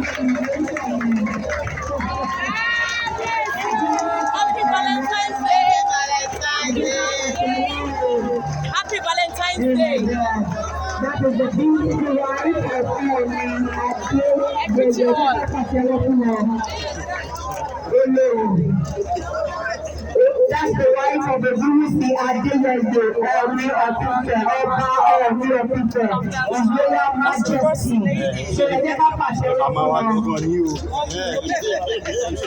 Happy Valentine's Day! Happy Valentine's Day! That is the beauty wife of Olori. That's the wife of the Ogunwusi Adeyeye Olori of Oba Olori of His Royal Majesty. So they never pass away from you.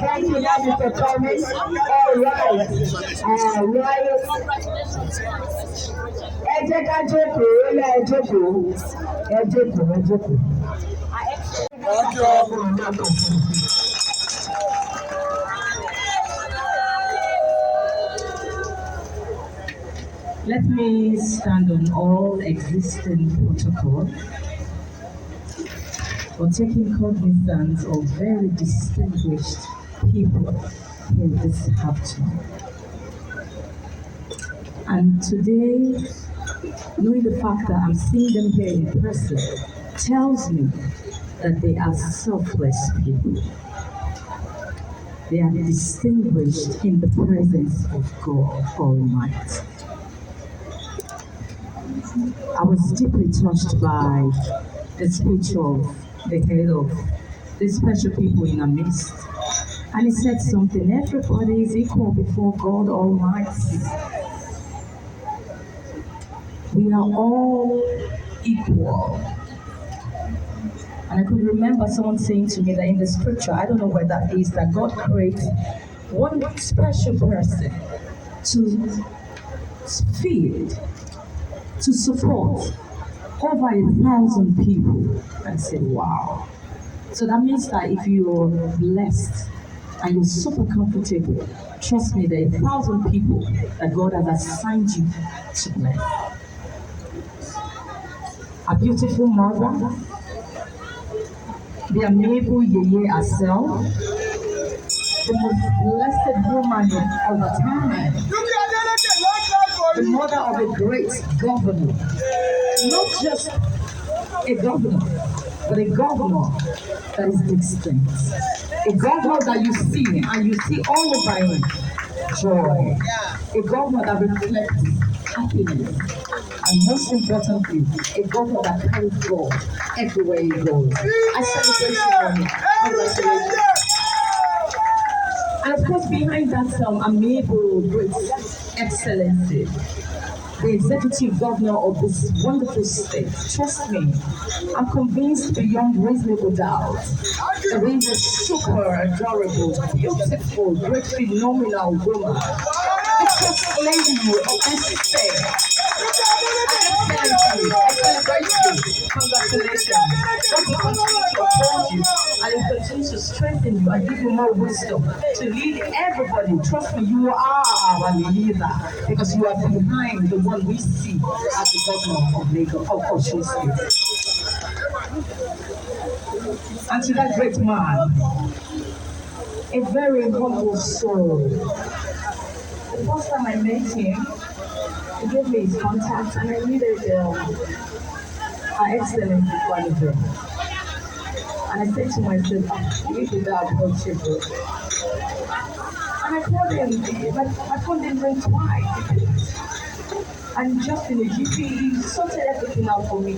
Thank you, Mr. Thomas. All right. Ẹ jẹ́ ká jókòó, ẹ jókòó. Let me stand on all existing protocol for taking cognizance of very distinguished people here this afternoon. And today, knowing the fact that I'm seeing them here in person tells me that they are selfless people. They are distinguished in the presence of God Almighty. I was deeply touched by the speech of the head of the special people in our midst. And he said something, everybody is equal before God Almighty. We are all equal. And I could remember someone saying to me that in the scripture, I don't know where that is, that God created one special person to feed, to support over 1,000 people. I said, wow. So that means that if you're blessed and you're super comfortable, trust me, there are 1,000 people that God has assigned you to bless. A beautiful mother, the amiable Yeye herself, the most blessed woman of the time, the mother of a great governor, not just a governor, but a governor that is distinct, a governor that you see and you see all over him joy, a governor that reflects happiness, and most importantly, a governor that carries God everywhere he goes. I celebrate you, mommy. Congratulations. And of course, behind that amiable, great excellency, the executive governor of this wonderful state, trust me, I'm convinced beyond reasonable doubt that is a super adorable, beautiful, great, phenomenal woman, the first lady of this state. Excellency, I celebrate you. Congratulations. God will continue to uphold you and will continue to strengthen you and give you more wisdom to lead everybody. Trust me, you are our leader because you are behind the one we see as the governor of Lagos, of Osun State. And to that great man, a very humble soul. The first time I met him, he gave me his contact and I needed Her Excellency one of them. And I said to myself, you did that approachable. And I called him, my phone didn't ring twice. And just in a GP, he sorted everything out for me.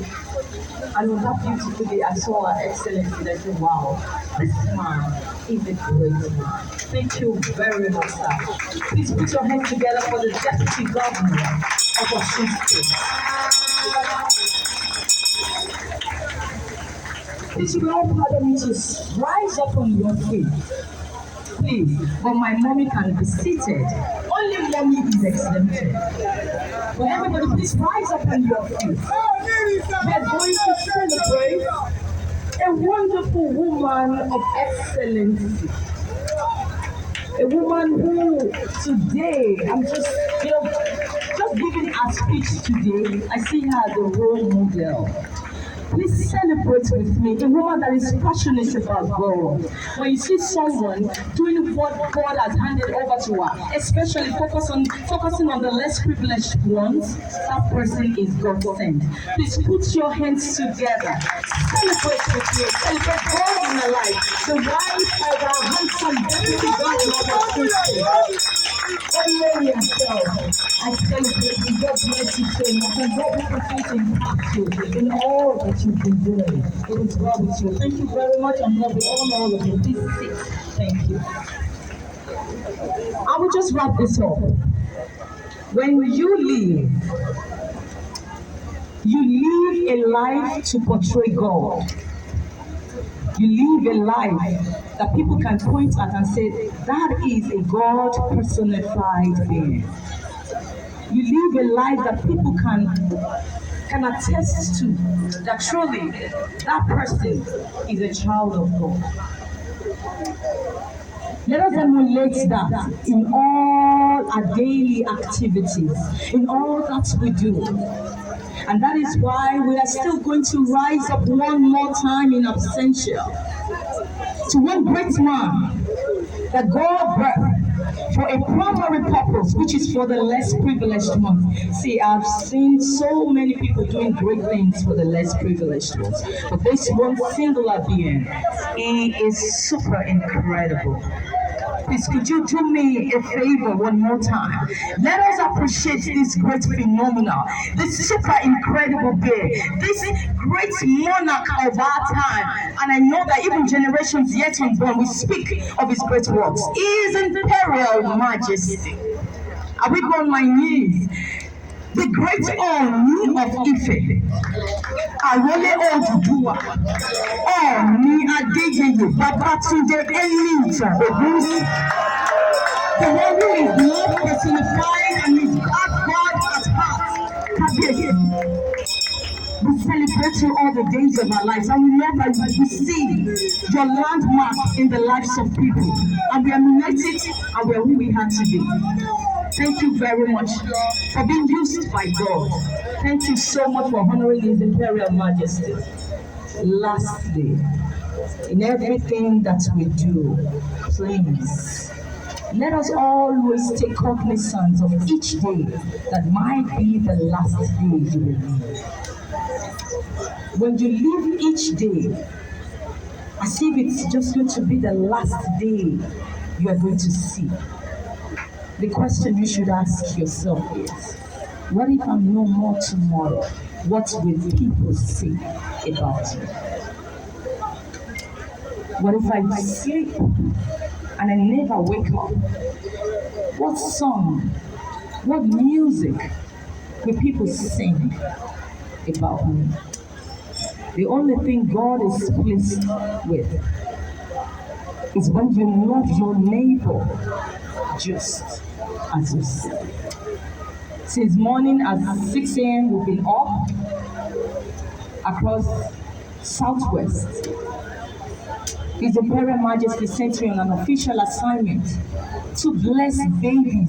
And on that beautiful day, I saw Her Excellency and I said, wow, this man is a great man. Thank you very much, sir. Please put your hands together for the Deputy Governor of Osun State. Please, you all pardon me to rise up on your feet. Please, but my mommy can be seated. Only mommy is exempted. But everybody, please rise up on your feet. We are going to celebrate a wonderful woman of excellency. A woman who today, I'm just giving her speech today. I see her as a role model. Please celebrate with me, a woman that is passionate about God. When you see someone doing what God has handed over to her, especially focusing on the less privileged ones, that person is God sent. Please put your hands together. Celebrate with me. Celebrate God. in my life, the wife of our handsome deputy governor of Christian. Olori himself, I celebrate you. God bless you so much. And God will continue to impact you in all that you've been doing. It is well with you. Thank you very much, and God will honor all of you. Please sit. Thank you. I will just wrap this up. When you live a life to portray God. You live a life that people can point at and say, that is a God personified being. You live a life that people can attest to, that truly that person is a child of God. Let us emulate that in all our daily activities, in all that we do. And that is why we are still going to rise up one more time in absentia to one great man that God birthed for a primary purpose, which is for the less privileged ones. See, I've seen so many people doing great things for the less privileged ones, but this one singular being, he is super incredible. Please, could you do me a favor one more time? Let us appreciate this great phenomenon, this super incredible being, this great monarch of our time. And I know that even generations yet unborn will speak of his great works. His Imperial Majesty. I will go on my knees. The great Oni of Ife, Awole Oduduwa, Oni Adeyeye, Babatunde Enitan Ogunwusi, the one who is love personified and is God at heart. Kabiyesi. We celebrate you all the days of our lives, and we know that we see your landmark in the lives of people, and we emulate it, and we are who we are today. Thank you very much for being used by God. Thank you so much for honoring His Imperial Majesty. Lastly, in everything that we do, please, let us always take cognizance of each day that might be the last day you will live. When you live each day, as if it's just going to be the last day you are going to see, the question you should ask yourself is, what if I'm no more tomorrow? What will people say about me? What if I sleep and I never wake up? What song, what music will people sing about me? The only thing God is pleased with is when you love your neighbor just as yourself. Since morning at 6 a.m. we've been up across Southwest. His Imperial Majesty sent me on an official assignment to bless babies